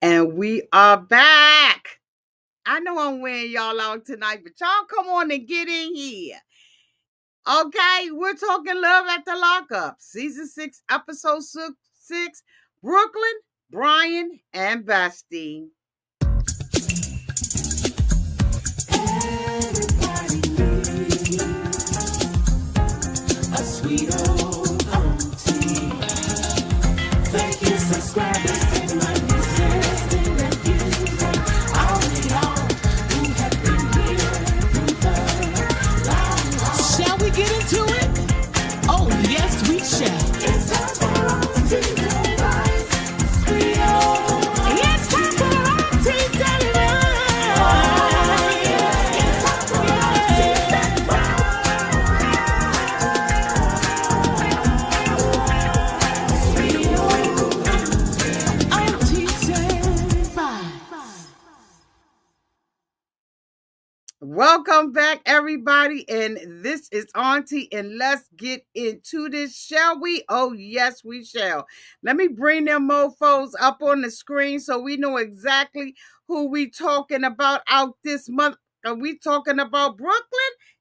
And we are back. I know I'm wearing y'all out tonight, but y'all come on and get in here. Okay, we're talking Love at the Lockup, season 6, episode 6, Brooklyn, Brian, and Bestie. Everybody needs a sweet old auntie. Thank you, subscribers, to my listening and viewing. All the y'all who have been here through the long haul. Shall we get into it? Oh, yes, we shall. It's time for Auntie Advice. It's time for Auntie Advice. Oh, yeah. It's time for Auntie Advice. Welcome back, everybody, and this is Auntie, and let's get into this, shall we? Oh, yes, we shall. Let me bring them mofos up on the screen so we know exactly who we talking about out this month. Are we talking about Brooklyn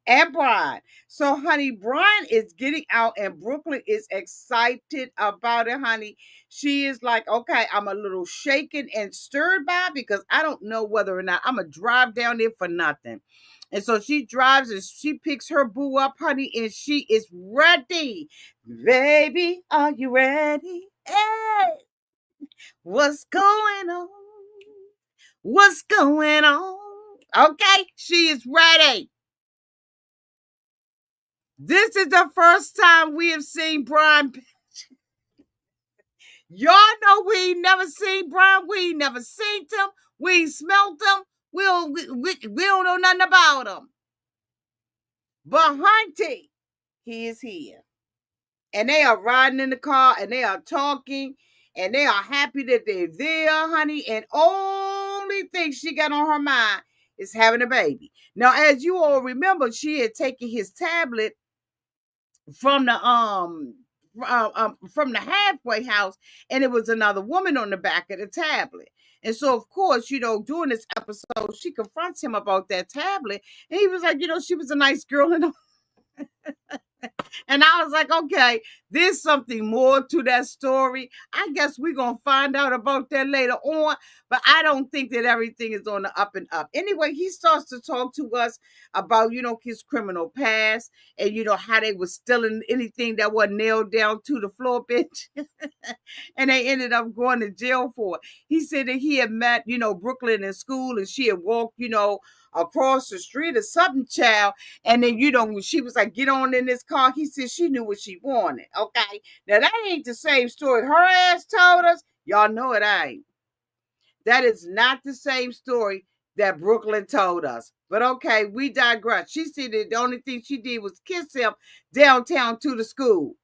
and Brian? So, honey, Brian is getting out, and Brooklyn is excited about it, honey. She is like, okay, I'm a little shaken and stirred by it because I don't know whether or not I'm going to drive down there for nothing. And so she drives and she picks her boo up, honey, and she is ready. Baby, are you ready? Hey, what's going on? What's going on? Okay, she is ready. This is the first time we have seen Brian. Y'all know we ain't never seen Brian. We ain't never seen him. We ain't smelt him. We don't know nothing about him. But hunty, he is here. And they are riding in the car and they are talking and they are happy that they're there, honey. And only thing she got on her mind is having a baby. Now, as you all remember, she had taken his tablet from the halfway house, and it was another woman on the back of the tablet. And so, of course, during this episode, she confronts him about that tablet, and he was like, she was a nice girl, and I was like, okay, there's something more to that story. I guess we're going to find out about that later on, but I don't think that everything is on the up and up. Anyway, he starts to talk to us about, his criminal past and, how they were stealing anything that wasn't nailed down to the floor, bitch. And they ended up going to jail for it. He said that he had met, Brooklyn in school and she had walked, across the street or something, child. And then, when she was like, get on in this car, he said she knew what she wanted. Okay. Now, that ain't the same story her ass told us. Y'all know it ain't. That is not the same story that Brooklyn told us. But okay, we digress. She said that the only thing she did was kiss him downtown to the school.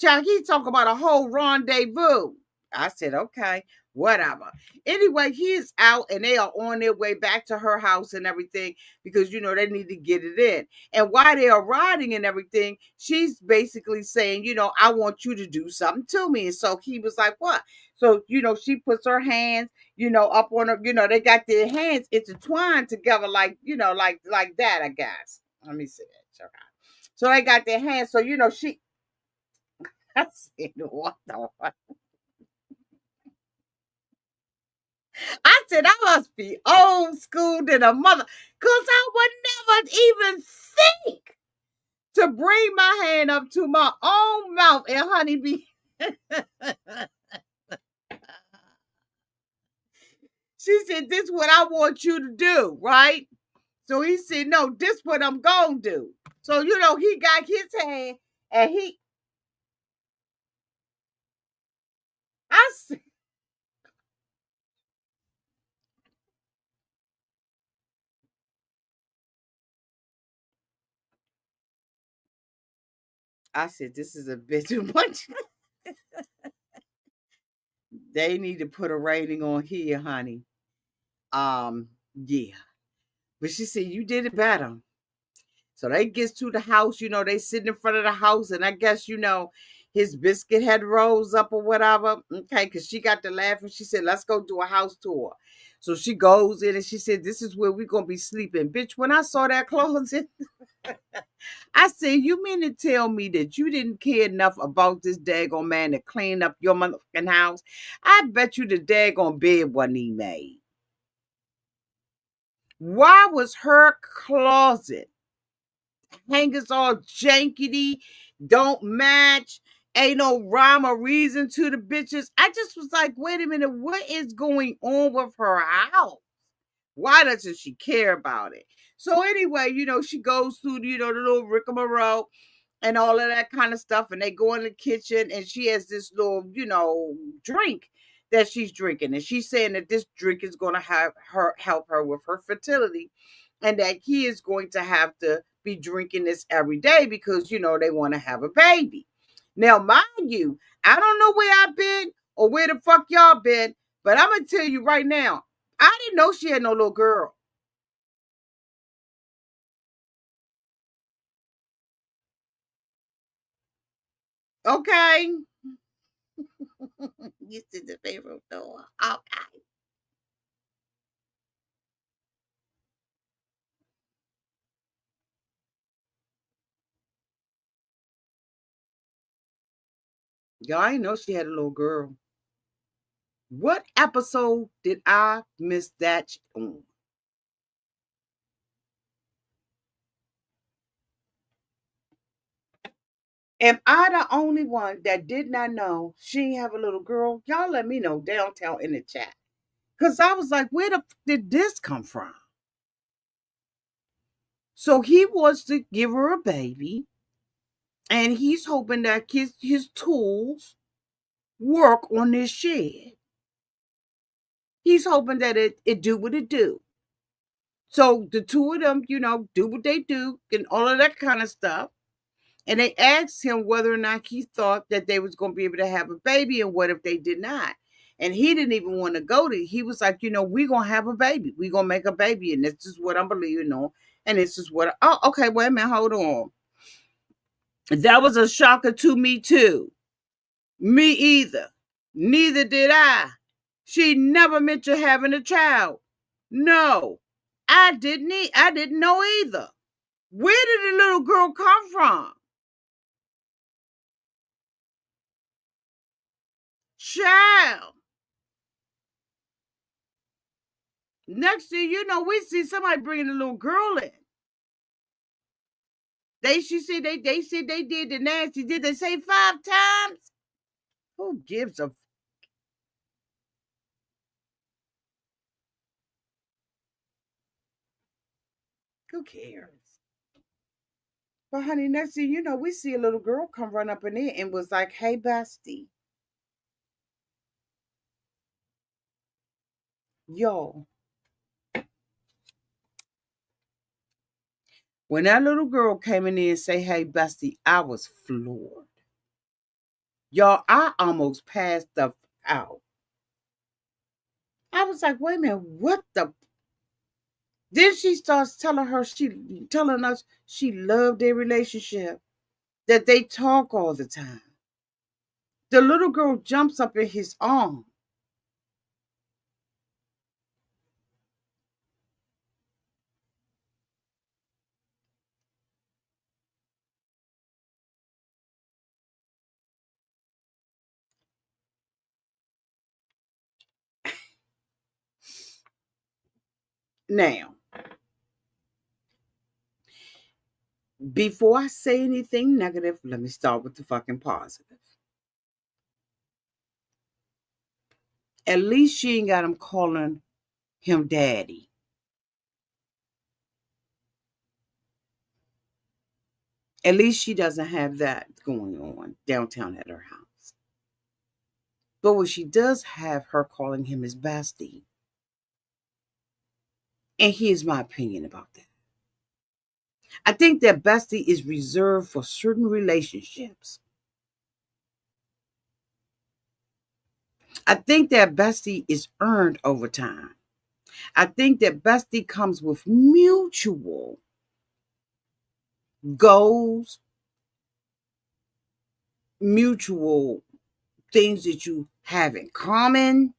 Child, he talk about a whole rendezvous. I said, okay, whatever. Anyway, he's out and they are on their way back to her house and everything because, they need to get it in. And while they are riding and everything, she's basically saying, I want you to do something to me. And so he was like, what? So, she puts her hands, up on her, they got their hands intertwined together like, like that, I guess. Let me see that. Okay. So they got their hands. So, she, I said, what the fuck? I said, I must be old school than a mother. Because I would never even think to bring my hand up to my own mouth and honeybee. She said, this is what I want you to do, right? So he said, no, this is what I'm going to do. So, he got his hand and I said, this is a bit too much. They need to put a rating on here, honey. Yeah. But she said, you did it better. So they gets to the house, they sitting in front of the house, and I guess, his biscuit had rose up or whatever. Okay, because she got to laughing. She said, let's go do a house tour. So she goes in and she said, this is where we're going to be sleeping. Bitch, when I saw that closet, I said, you mean to tell me that you didn't care enough about this daggone man to clean up your motherfucking house? I bet you the daggone bed wasn't even made. Why was her closet hangers all jankety, don't match, ain't no rhyme or reason to the bitches? I just was like, wait a minute, what is going on with her house? Why doesn't she care about it? So anyway, she goes through, the little rigmarole and all of that kind of stuff. And they go in the kitchen and she has this little, drink that she's drinking. And she's saying that this drink is going to help her with her fertility, and that he is going to have to be drinking this every day because, they want to have a baby. Now, mind you, I don't know where I've been or where the fuck y'all been, but I'm going to tell you right now, I didn't know she had no little girl. Okay. You see the favorite door. Okay. Y'all, I didn't know she had a little girl. What episode did I miss that on? Am I the only one that did not know she didn't have a little girl? Y'all let me know downtown in the chat. Because I was like, where the did this come from? So he wants to give her a baby, and he's hoping that his tools work on this shed. He's hoping that it do what it do. So the two of them, do what they do and all of that kind of stuff. And they asked him whether or not he thought that they was going to be able to have a baby, and what if they did not. And he didn't even want to go to. He was like, we're going to have a baby. We're going to make a baby, and this is what I'm believing on. And this is what, oh, okay, wait a minute, hold on. That was a shocker to me too. Me either. Neither did I. She never mentioned having a child. No, I didn't know either. Where did the little girl come from? Child. Next thing you know, we see somebody bringing a little girl in. They said they did the nasty. Did they say 5 times? Who gives a? Who cares? But honey, next thing you know, we see a little girl come run up in there and was like, "Hey, Bestie, yo." When that little girl came in there and say, "Hey, Bestie," I was floored. Y'all, I almost passed the out. I was like, "Wait a minute, what the?" Then she starts telling us she loved their relationship, that they talk all the time. The little girl jumps up in his arm. Now, before I say anything negative, let me start with the fucking positive. At least she ain't got him calling him daddy. At least she doesn't have that going on downtown at her house. But what she does have her calling him his bestie. And here's my opinion about that. I think that bestie is reserved for certain relationships. I think that bestie is earned over time. I think that bestie comes with mutual goals, mutual things that you have in common.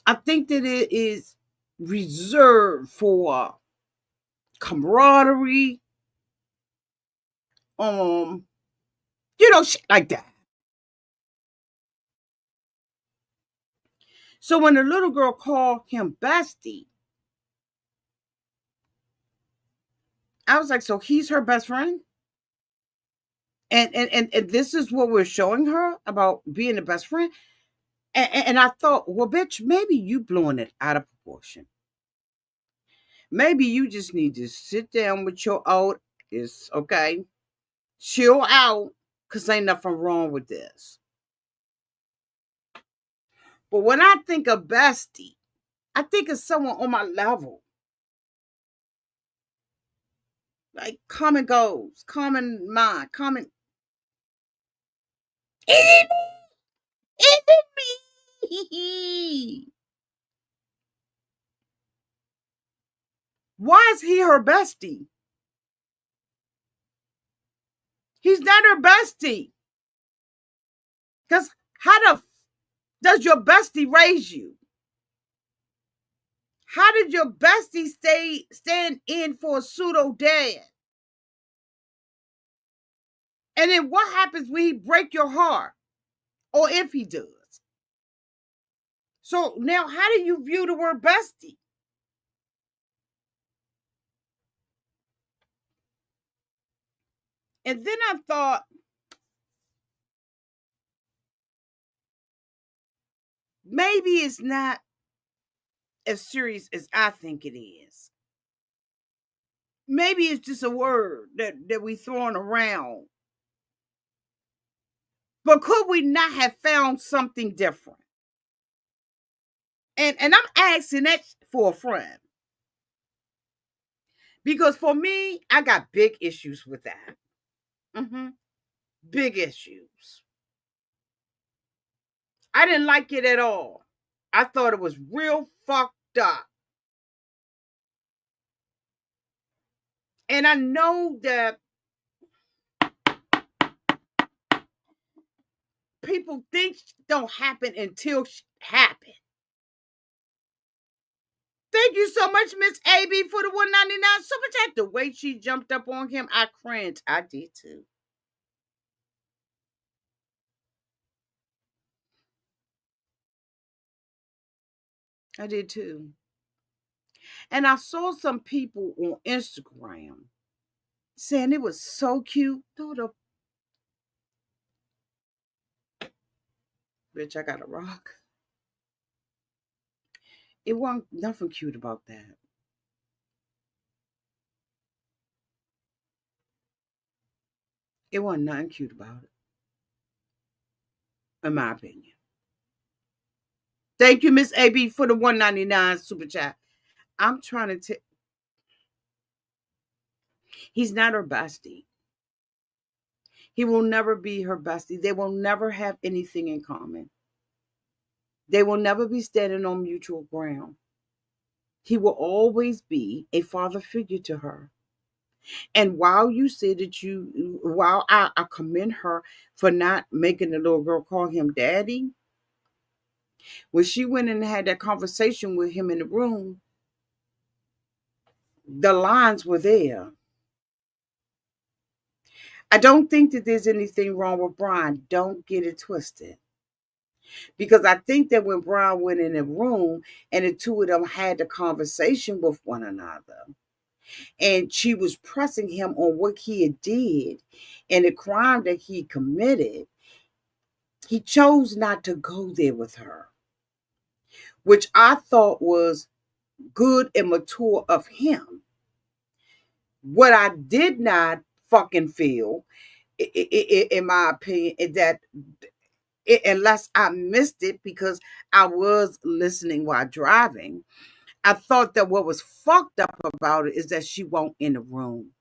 I think that it is reserved for camaraderie, um, shit like that. So when the little girl called him Bestie, I was like, so he's her best friend? And this is what we're showing her about being the best friend. And I thought, well, bitch, maybe you blowing it out of proportion. Maybe you just need to sit down with your old is okay, chill out, cause ain't nothing wrong with this. But when I think of Bestie, I think of someone on my level, like common goals, common mind, common. Is it me? Why is he her bestie? He's not her bestie. Because how the does your bestie raise you? How did your bestie stand in for a pseudo dad? And then what happens when he break your heart? Or if he does? So now how do you view the word bestie? And then I thought, maybe it's not as serious as I think it is. Maybe it's just a word that we throwing around. But could we not have found something different? And I'm asking that for a friend. Because for me, I got big issues with that. Hmm. Big issues. I didn't like it at all. I thought it was real fucked up. And I know that people think don't happen until happen. Thank you so much, Miss AB, for the 199 super chat. The way she jumped up on him, I cringed. I did too. I did too. And I saw some people on Instagram saying it was so cute. Throw the bitch, I got a rock. It wasn't nothing cute about that. It wasn't nothing cute about it, in my opinion. Thank you, Miss AB, for the 199 super chat. I'm trying to tell. He's not her bestie. He will never be her bestie. They will never have anything in common. They will never be standing on mutual ground. He will always be a father figure to her. And while you say that while I commend her for not making the little girl call him daddy, when she went and had that conversation with him in the room, the lines were there. I don't think that there's anything wrong with Brian. Don't get it twisted. Because I think that when Brian went in the room and the two of them had the conversation with one another, and she was pressing him on what he had did and the crime that he committed, he chose not to go there with her, which I thought was good and mature of him. What I did not fucking feel, in my opinion, is that unless I missed it because I was listening while driving, I thought that what was fucked up about it is that she won't in the room.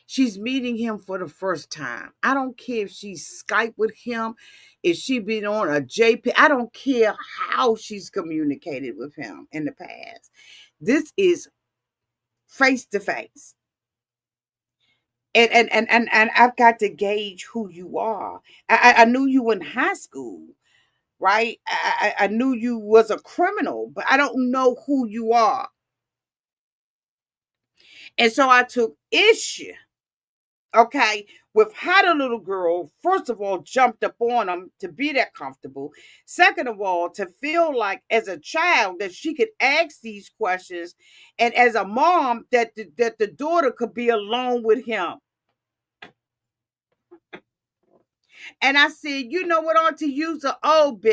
She's meeting him for the first time. I don't care if she's Skype with him, if she been on a JP. I don't care how she's communicated with him in the past. This is face to face. And I've got to gauge who you are. I knew you in high school, right? I knew you was a criminal, but I don't know who you are. And so I took issue, okay, with how the little girl, first of all, jumped up on him to be that comfortable. Second of all, to feel like as a child that she could ask these questions, and as a mom that the daughter could be alone with him. And I said, you know what, Auntie, use an OB.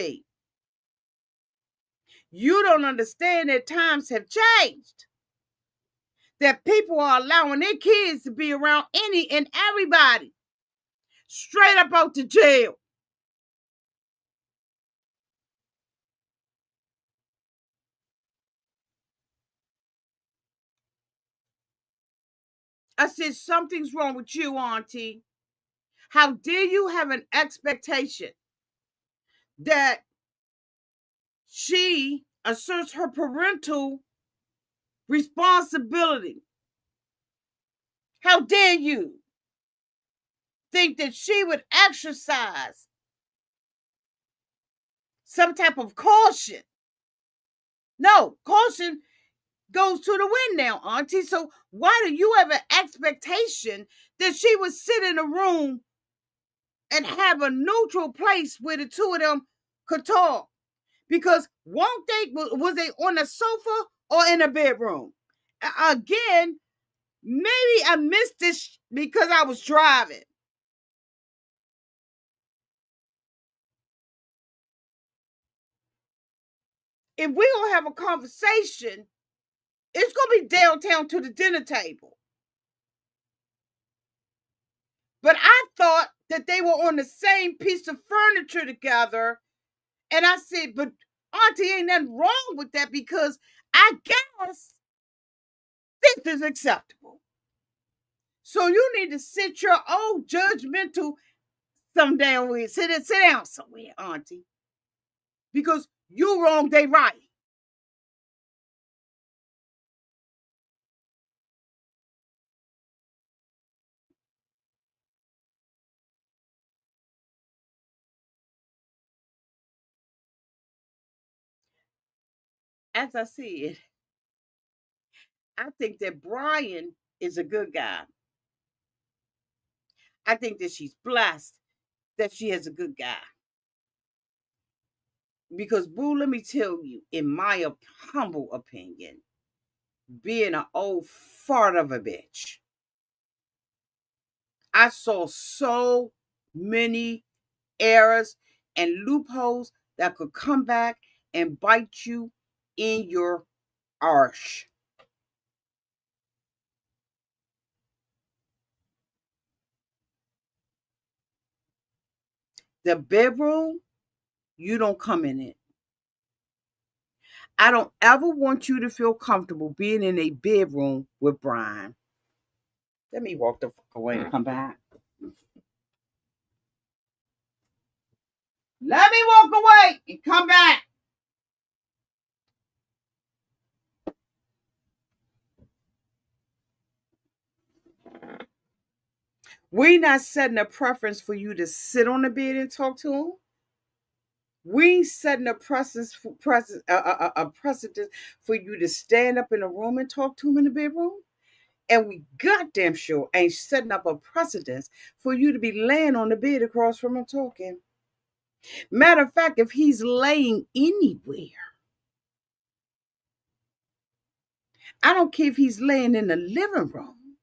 You don't understand that times have changed. That people are allowing their kids to be around any and everybody. Straight up out to jail. I said, something's wrong with you, Auntie. How dare you have an expectation that she asserts her parental responsibility? How dare you think that she would exercise some type of caution? No, caution goes to the wind now, Auntie. So why do you have an expectation that she would sit in a room and have a neutral place where the two of them could talk? Because won't they, was they on the sofa or in a bedroom? Again, maybe I missed this because I was driving. If we're gonna have a conversation, it's gonna be downtown to the dinner table. But I thought that they were on the same piece of furniture together. And I said, but Auntie, ain't nothing wrong with that because I guess this is acceptable. So you need to sit your old judgmental some damn way. Sit down somewhere, Auntie. Because you wrong, they right. As I said, I think that Brian is a good guy. I think that she's blessed that she has a good guy. Because, boo, let me tell you, in my humble opinion, being an old fart of a bitch, I saw so many errors and loopholes that could come back and bite you in your arse. The bedroom, you don't come in it. I don't ever want you to feel comfortable being in a bedroom with Brian. Let me walk the fuck away and come back. Let me walk away and come back. We not setting a preference for you to sit on the bed and talk to him. We setting a precedent a precedent for you to stand up in a room and talk to him in the bedroom. And we goddamn sure ain't setting up a precedent for you to be laying on the bed across from him talking. Matter of fact, if he's laying anywhere, I don't care if he's laying in the living room.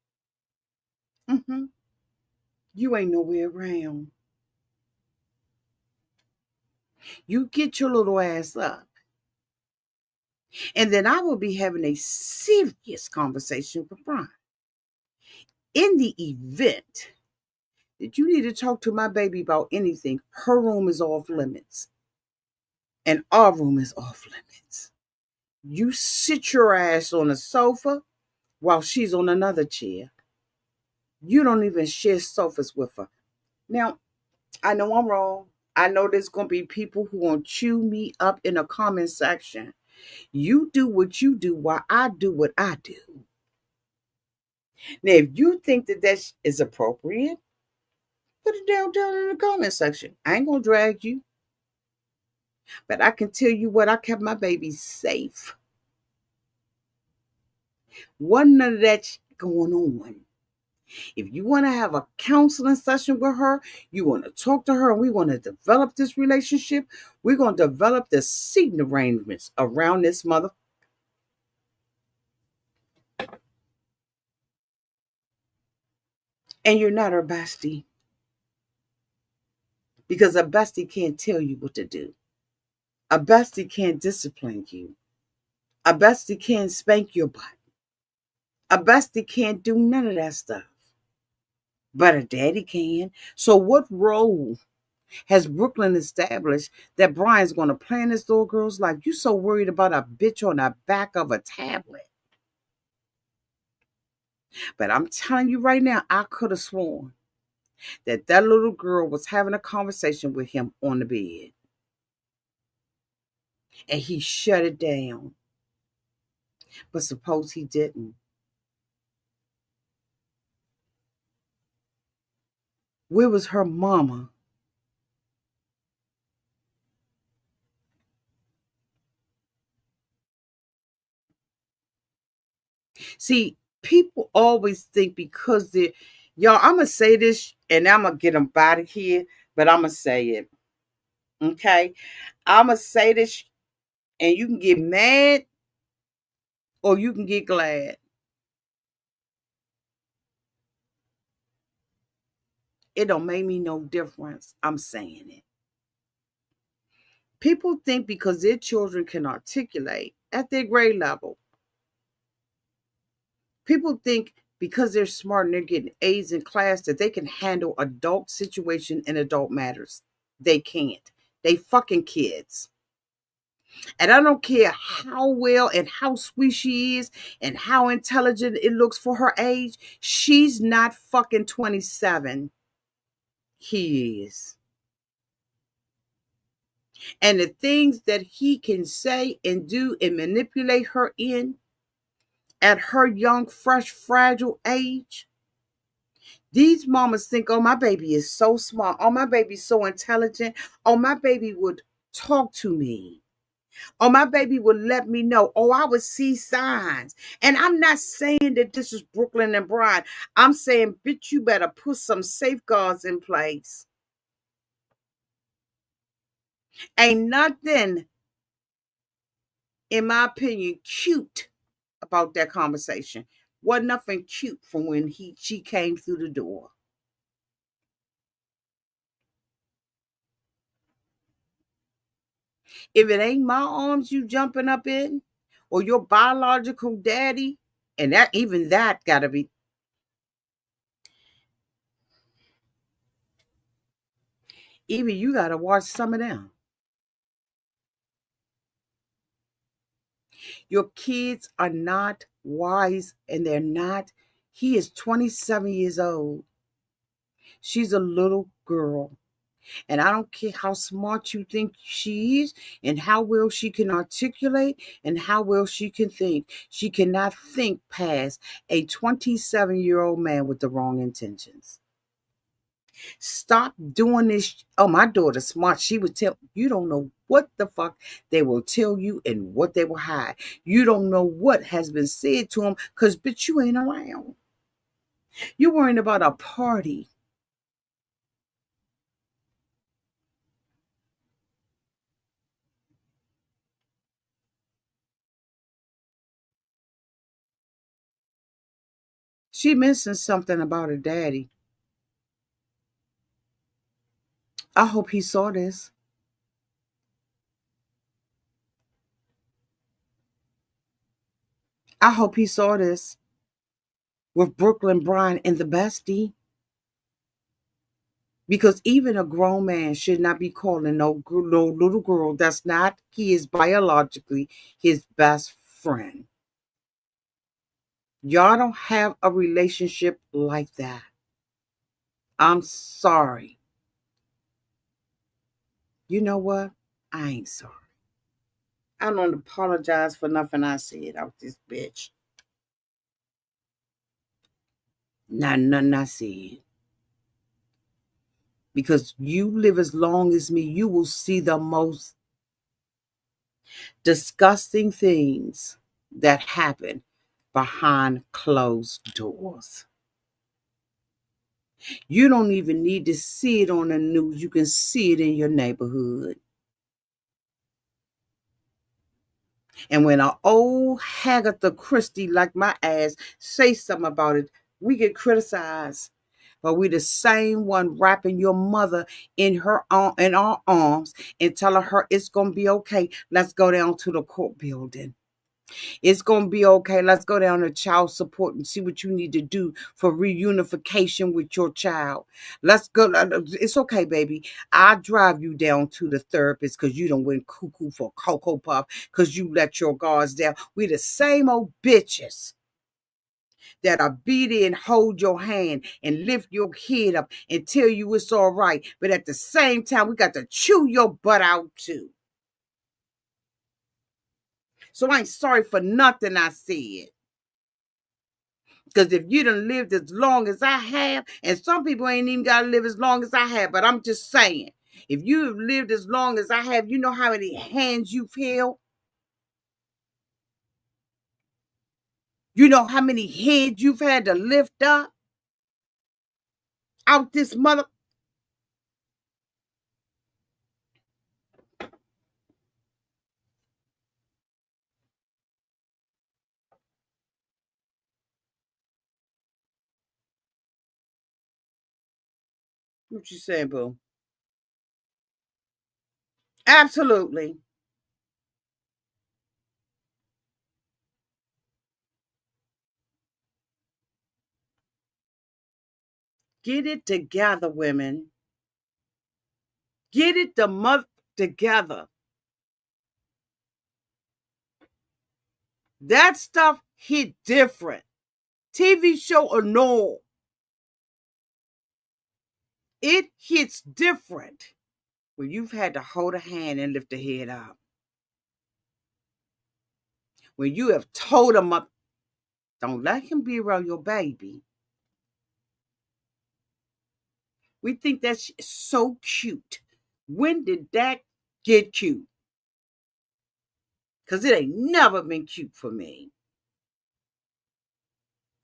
Mhm. You ain't nowhere around. You get your little ass up. And then I will be having a serious conversation with Brian. In the event that you need to talk to my baby about anything, her room is off limits. And our room is off limits. You sit your ass on a sofa while she's on another chair. You don't even share sofas with her. Now, I know I'm wrong. I know there's going to be people who want to chew me up in the comment section. You do what you do while I do what I do. Now, if you think that that is appropriate, put it down in the comment section. I ain't gonna drag you, but I can tell you what, I kept my baby safe. Wasn't none of that going on. If you want to have a counseling session with her, you want to talk to her, and we want to develop this relationship, we're going to develop the seating arrangements around this mother. And you're not her bestie, because a bestie can't tell you what to do. A bestie can't discipline you. A bestie can't spank your butt. A bestie can't do none of that stuff. But a daddy can. So what role has Brooklyn established that Brian's going to play in this little girl's life? You so worried about a bitch on the back of a tablet. But I'm telling you right now, I could have sworn that that little girl was having a conversation with him on the bed. And he shut it down. But suppose he didn't. Where was her mama? See, people always think because they're, y'all, I'm going to say this and I'm going to get them out of here, but I'm going to say it. Okay? I'm going to say this and you can get mad or you can get glad. It don't make me no difference. I'm saying it. People think because their children can articulate at their grade level, people think because they're smart and they're getting A's in class that they can handle adult situation and adult matters. They can't. They fucking kids. And I don't care how well and how sweet she is and how intelligent it looks for her age. She's not fucking 27. He is. And the things that he can say and do and manipulate her in at her young, fresh, fragile age. These mamas think, oh, my baby is so smart. Oh, my baby's so intelligent. Oh, my baby would talk to me. Oh, my baby would let me know. Oh, I would see signs. And I'm not saying that this is Brooklyn and Brian. I'm saying, bitch, you better put some safeguards in place. Ain't nothing, in my opinion, cute about that conversation. Wasn't nothing cute from when she came through the door. If it ain't my arms you jumping up in, or your biological daddy, and that even that gotta be, even you gotta watch some of them. Your kids are not wise and they're not. He is 27 years old. She's a little girl. And I don't care how smart you think she is and how well she can articulate and how well she can think. She cannot think past a 27-year-old man with the wrong intentions. Stop doing this. Oh, my daughter's smart. She would tell you, don't know what the fuck they will tell you and what they will hide. You don't know what has been said to them because, bitch, you ain't around. You worrying about a party. She missing something about her daddy. I hope he saw this. I hope he saw this with Brooklyn Brian and the bestie. Because even a grown man should not be calling no little girl that's not his biologically his best friend. Y'all don't have a relationship like that. I'm sorry. You know what? I ain't sorry. I don't apologize for nothing I said out this bitch. Not nothing I said. Because you live as long as me, you will see the most disgusting things that happen behind closed doors. You don't even need to see it on the news. You can see it in your neighborhood. And when an old Hagatha Christie like my ass say something about it, we get criticized. But we the same one wrapping your mother in our arms and telling her it's gonna be okay. Let's go down to the court building. It's gonna be okay. Let's go down to child support and see what you need to do for reunification with your child. Let's go. It's okay, baby. I'll drive you down to the therapist because you don't went cuckoo for Cocoa Puff because you let your guards down. We the same old bitches that'll be there and hold your hand and lift your head up and tell you it's all right. But at the same time, we got to chew your butt out too. So I ain't sorry for nothing I said. Because if you done lived as long as I have, and some people ain't even got to live as long as I have, but I'm just saying, if you have lived as long as I have, you know how many hands you've held? You know how many heads you've had to lift up out this mother? What you saying, boo? Absolutely. Get it together, women. Get it the mother together. That stuff hit different. TV show or no, it hits different when you've had to hold a hand and lift the head up. When you have told them up, don't let him be around your baby. We think that's so cute. When did that get cute? Because it ain't never been cute for me.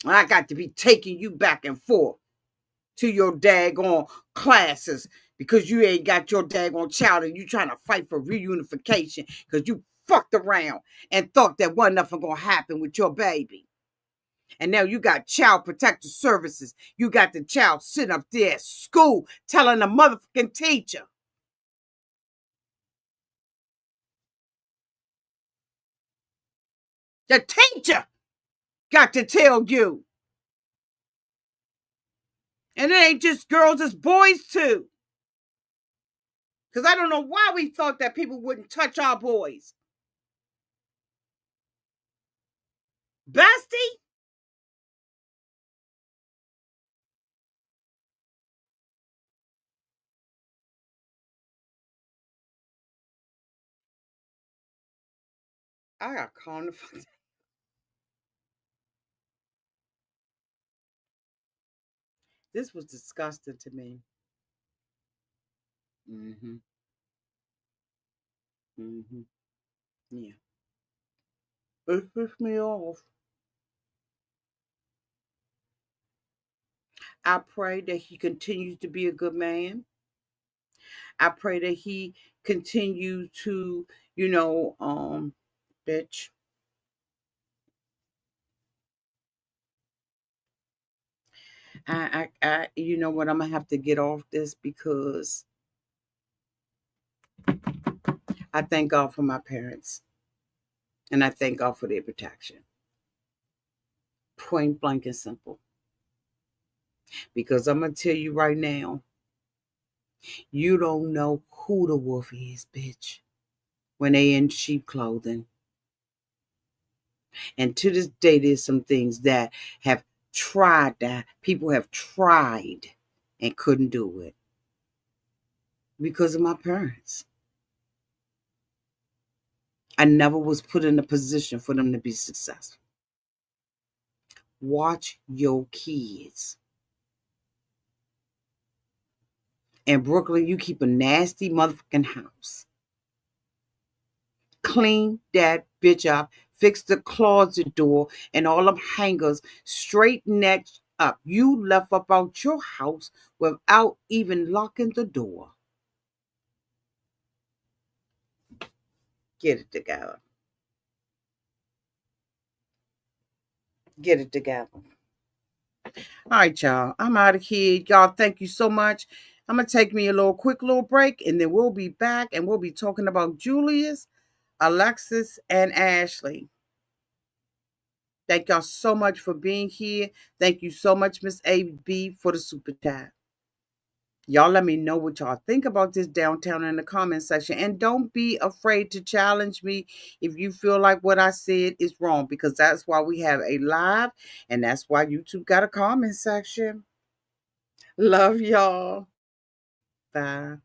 I got to be taking you back and forth to your daggone classes because you ain't got your daggone child and you trying to fight for reunification because you fucked around and thought that wasn't nothing gonna happen with your baby. And now you got child protective services. You got the child sitting up there at school telling the motherfucking teacher. The teacher got to tell you. And it ain't just girls, it's boys too. Because I don't know why we thought that people wouldn't touch our boys. Bestie? I got calm the fuck. This was disgusting to me. Mm-hmm. Mm-hmm. Yeah. It pissed me off. I pray that he continues to be a good man. I pray that he continues to, you know, bitch. You know what? I'm gonna have to get off this because I thank God for my parents and I thank God for their protection. Point blank and simple. Because I'm gonna tell you right now, you don't know who the wolf is, bitch, when they in sheep clothing. And to this day, there's some things that have tried that people have tried and couldn't do it because of my parents. I never was put in a position for them to be successful. Watch your kids. In Brooklyn, you keep a nasty motherfucking house. Clean that bitch up. Fix the closet door and all them hangers. Straighten that up. You left up out your house without even locking the door. Get it together. Get it together. All right, y'all. I'm out of here. Y'all, thank you so much. I'm going to take me a quick little break, and then we'll be back, and we'll be talking about Julius, Alexis, and Ashley. Thank y'all so much for being here. Thank you so much, Miss AB, for the super chat. Y'all let me know what y'all think about this downtown in the comment section. And don't be afraid to challenge me if you feel like what I said is wrong, because that's why we have a live, and that's why YouTube got a comment section. Love y'all. Bye.